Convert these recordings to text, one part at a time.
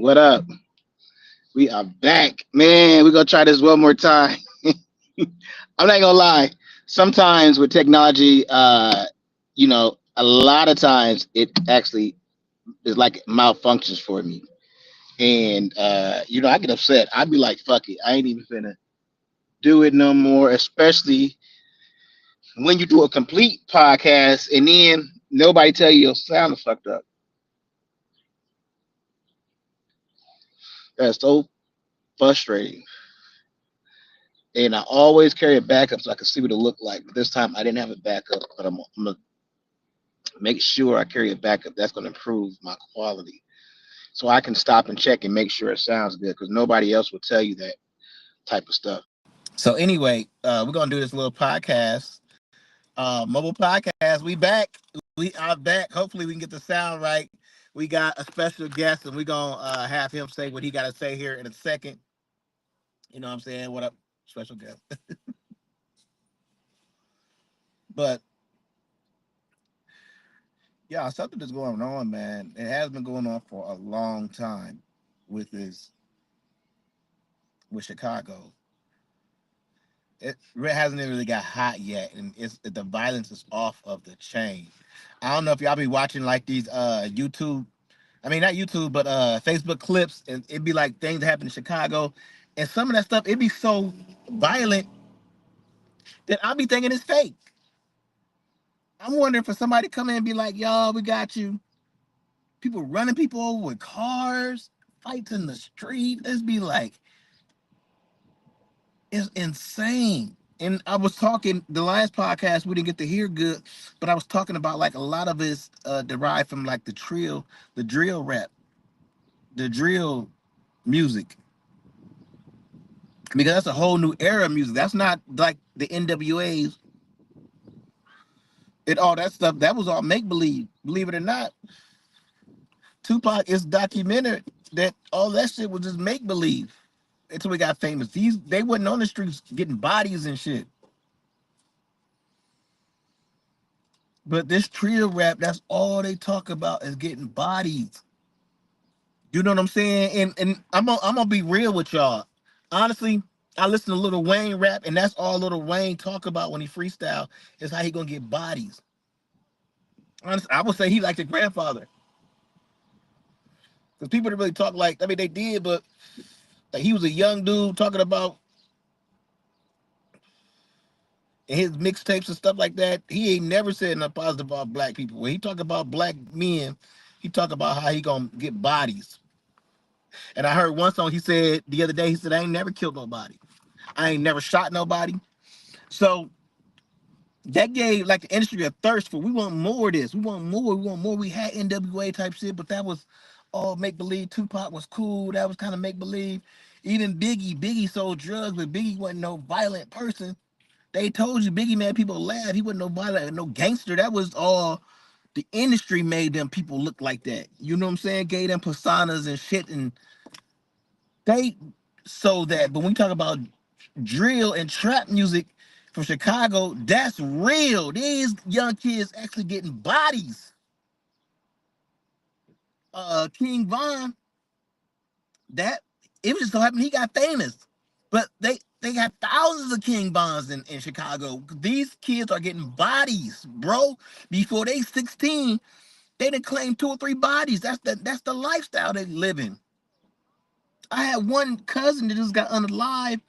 What up? We are back. Man, we're gonna try this one more time. I'm not gonna lie. Sometimes with technology, a lot of times it actually is like malfunctions for me. And I get upset. I'd be like, fuck it. I ain't even finna do it no more, especially when you do a complete podcast and then nobody tell you your sound is fucked up. That's so frustrating. And I always carry a backup so I can see what it looked like. But this time I didn't have a backup, but I'm gonna make sure I carry a backup. That's gonna improve my quality, so I can stop and check and make sure it sounds good. Because nobody else will tell you that type of stuff. So anyway, we're gonna do this little podcast, mobile podcast. We back. We are back. Hopefully we can get the sound right. We got a special guest, and we're gonna have him say what he got to say here in a second. You know what I'm saying? What up, special guest? But yeah, something that's going on, man. It has been going on for a long time with this with Chicago. It hasn't really got hot yet, and it's the violence is off of the chain. I don't know if y'all be watching like these YouTube. I mean, not YouTube, but Facebook clips, and it'd be like things that happen in Chicago, and some of that stuff it'd be so violent that I'll be thinking it's fake. I'm wondering for somebody to come in and be like, "Y'all, we got you." People running people over with cars, fights in the street. Let's be like, it's insane. And I was talking the last podcast we didn't get to hear good, but I was talking about like a lot of it's derived from like the drill rap, the drill music, because that's a whole new era of music. That's not like the NWA's and all that stuff. That was all make believe. Believe it or not, Tupac is documented that all that shit was just make believe until we got famous. They wasn't on the streets getting bodies and shit. But this trio rap, that's all they talk about is getting bodies. You know what I'm saying? And I'm gonna be real with y'all. Honestly, I listen to Lil Wayne rap, and that's all Lil Wayne talk about when he freestyle is how he gonna get bodies. Honestly, I would say he like the grandfather. Because people didn't really talk like, I mean they did, but like he was a young dude talking about his mixtapes and stuff like that. He ain't never said nothing positive about black people. When he talk about black men, he talk about how he gonna get bodies. And I heard one song he said the other day, he said, I ain't never killed nobody. I ain't never shot nobody. So that gave like the industry a thirst for we want more of this. We want more. We want more. We had NWA type shit, but that was all make believe. Tupac was cool. That was kind of make believe. Even Biggie sold drugs, but Biggie wasn't no violent person. They told you Biggie made people laugh. He wasn't no violent, no gangster. That was all the industry made them people look like that. You know what I'm saying? Gave them personas and shit, and they so that. But when we talk about drill and trap music from Chicago, that's real. These young kids actually getting bodies. King Von, that it was just so happened he got famous. But they got thousands of King Bonds in Chicago. These kids are getting bodies, bro. Before they 16, they done claim 2 or 3 bodies. That's the lifestyle they live in. I had one cousin that just got unalive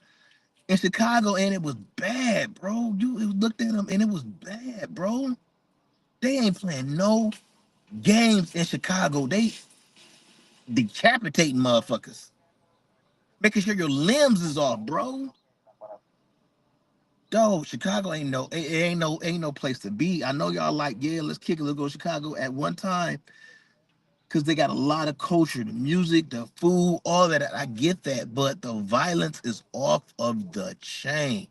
in Chicago, and it was bad, bro. You looked at them, and it was bad, bro. They ain't playing no games in Chicago. They decapitating motherfuckers, making sure your limbs is off, bro. Dog, Chicago ain't no place to be. I know y'all like, yeah, let's kick it, let's go to Chicago at one time, because they got a lot of culture, the music, the food, all that. I get that, but the violence is off of the chain.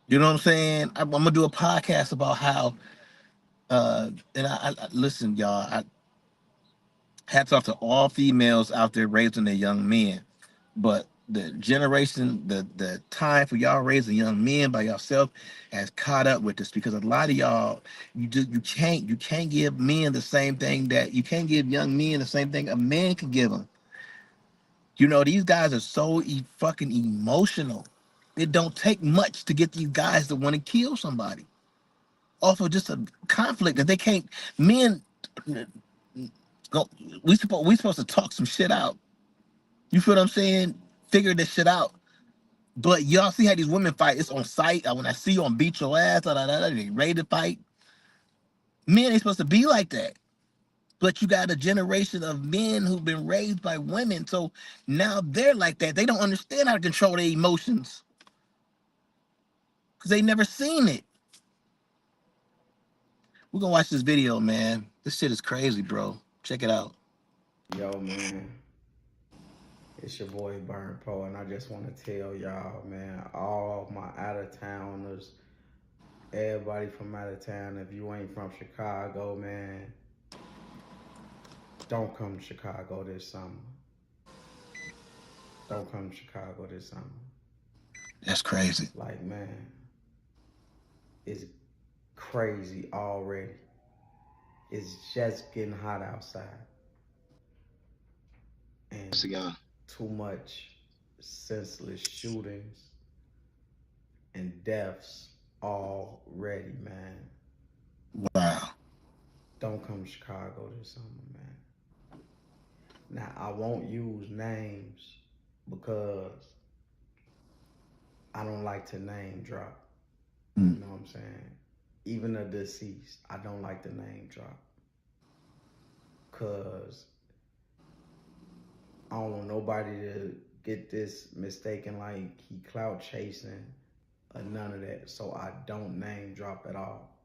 You know what I'm saying? I'm gonna do a podcast about how and I listen, y'all. Hats off to all females out there raising their young men, but the generation, the time for y'all raising young men by yourself has caught up with this, because a lot of y'all, you can't give men the same thing that you can't give young men the same thing a man can give them. You know, these guys are so fucking emotional. It don't take much to get these guys to want to kill somebody off of just a conflict that they can't. Men go. We supposed to talk some shit out. You feel what I'm saying? Figure this shit out. But y'all see how these women fight? It's on sight. When I see you on beat your ass, they ready to fight. Men ain't supposed to be like that. But you got a generation of men who've been raised by women, so now they're like that. They don't understand how to control their emotions because they never seen it. We're gonna watch this video, man. This shit is crazy, bro. Check it out. Yo, man, it's your boy Burn Pro, and I just want to tell y'all, man, all my out of towners, everybody from out of town, if you ain't from Chicago, man, don't come to Chicago this summer. Don't come to Chicago this summer. That's crazy. Like, man, it's crazy already. It's just getting hot outside. And too much senseless shootings and deaths already, man. Wow. Don't come to Chicago this summer, man. Now, I won't use names because I don't like to name drop. You know what I'm saying? Even a deceased, I don't like to name drop. Because I don't want nobody to get this mistaken like he clout chasing or none of that. So I don't name drop at all.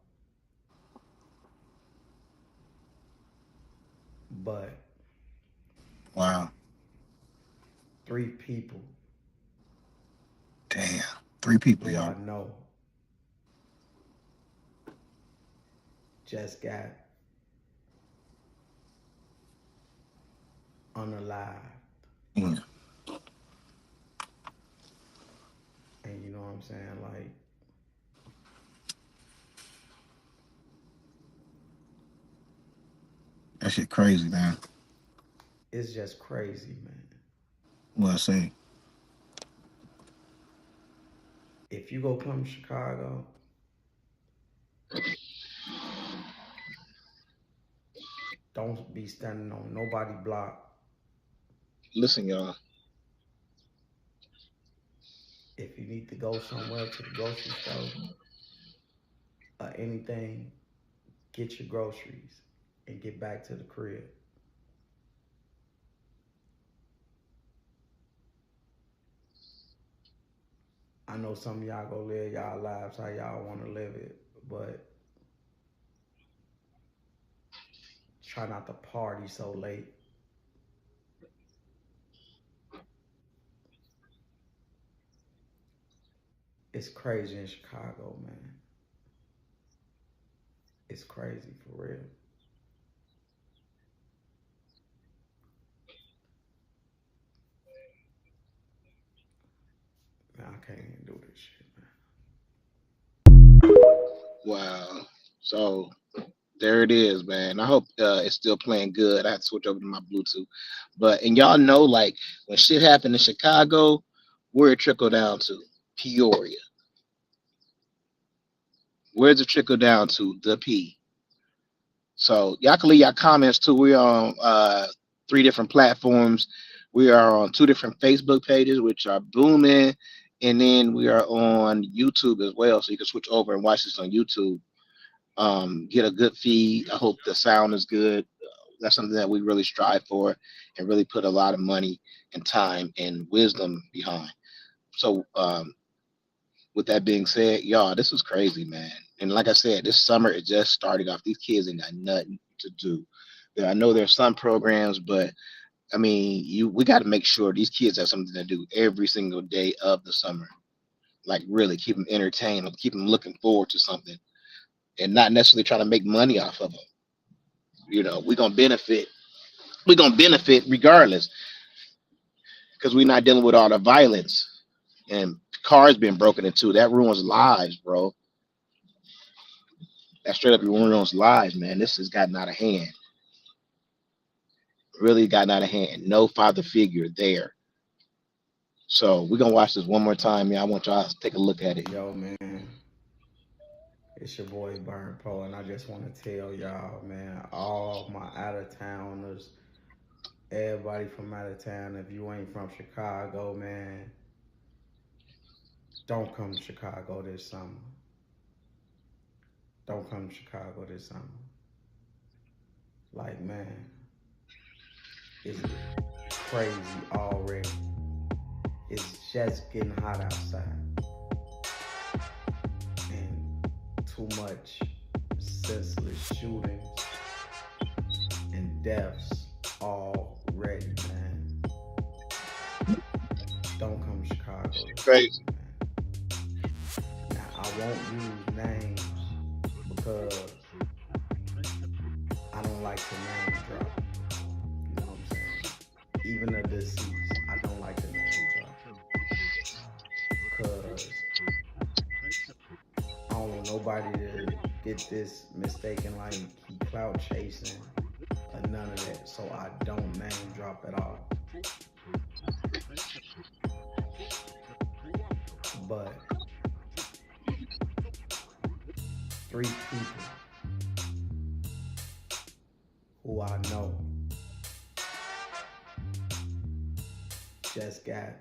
But wow, 3 people. Damn, 3 people, y'all. I know just got unalived. Mm. And you know what I'm saying? Like, That shit crazy, man. it's just crazy, man. What I say? If you go come to Chicago, don't be standing on nobody block. Listen, y'all. If you need to go somewhere to the grocery store or anything, get your groceries and get back to the crib. I know some of y'all go live y'all lives how y'all want to live it, but try not to party so late. It's crazy in Chicago, man. It's crazy for real. Man, I can't even do this shit, man. Wow. So there it is, man. I hope it's still playing good. I have to switch over to my Bluetooth. But and y'all know, like when shit happened in Chicago, where it trickled down to? Peoria. Where's it trickle down to? The P. So y'all can leave your comments too. We are on 3 different platforms. We are on 2 different Facebook pages, which are booming, and then we are on YouTube as well. So you can switch over and watch this on YouTube. Get a good feed. I hope the sound is good. That's something that we really strive for and really put a lot of money and time and wisdom behind. So with that being said, y'all, this is crazy, man. And like I said, this summer is just starting off. These kids ain't got nothing to do. I know there's some programs, but I mean, we got to make sure these kids have something to do every single day of the summer. Like really keep them entertained, keep them looking forward to something, and not necessarily trying to make money off of them. You know, we're gonna benefit. We're gonna benefit regardless. because we're not dealing with all the violence and cars being broken into. That ruins lives, bro. That straight up ruins lives, man. This has gotten out of hand. Really gotten out of hand. No father figure there. So we're gonna watch this one more time. Yeah, I want y'all to take a look at it. Yo, man, it's your boy Burn Pro, and I just want to tell y'all, man, all my out of towners, everybody from out of town, if you ain't from Chicago, man, don't come to Chicago this summer. Don't come to Chicago this summer. Like, man, it's crazy already. It's just getting hot outside. And too much senseless shootings and deaths already, man. Don't come to Chicago this Crazy. summer, man. Now, I won't use names because I don't like to name drop. You know what I'm saying? Even the deceased, I don't like to name drop. Because I don't want nobody to get this mistaken like he clout chasing or none of that. So I don't name drop at all. But 3 people who I know just got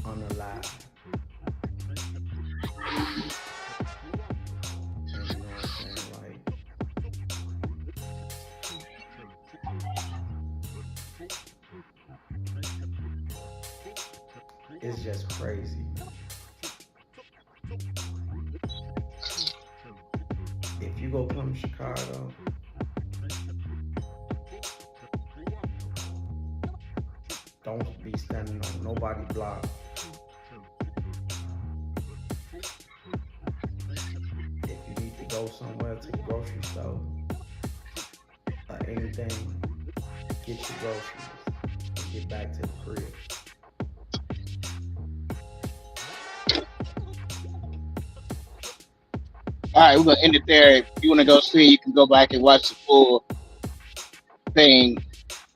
unalive. And you know what I'm saying? Like, it's just crazy. If you go come to Chicago, don't be standing on nobody's block. If you need to go somewhere to the grocery store or anything, get your groceries and get back to the crib. All right, we're gonna end it there. If you want to go see, you can go back and watch the full thing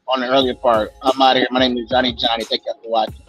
on the earlier part. I'm out of here. My name is Johnny. Thank you for watching.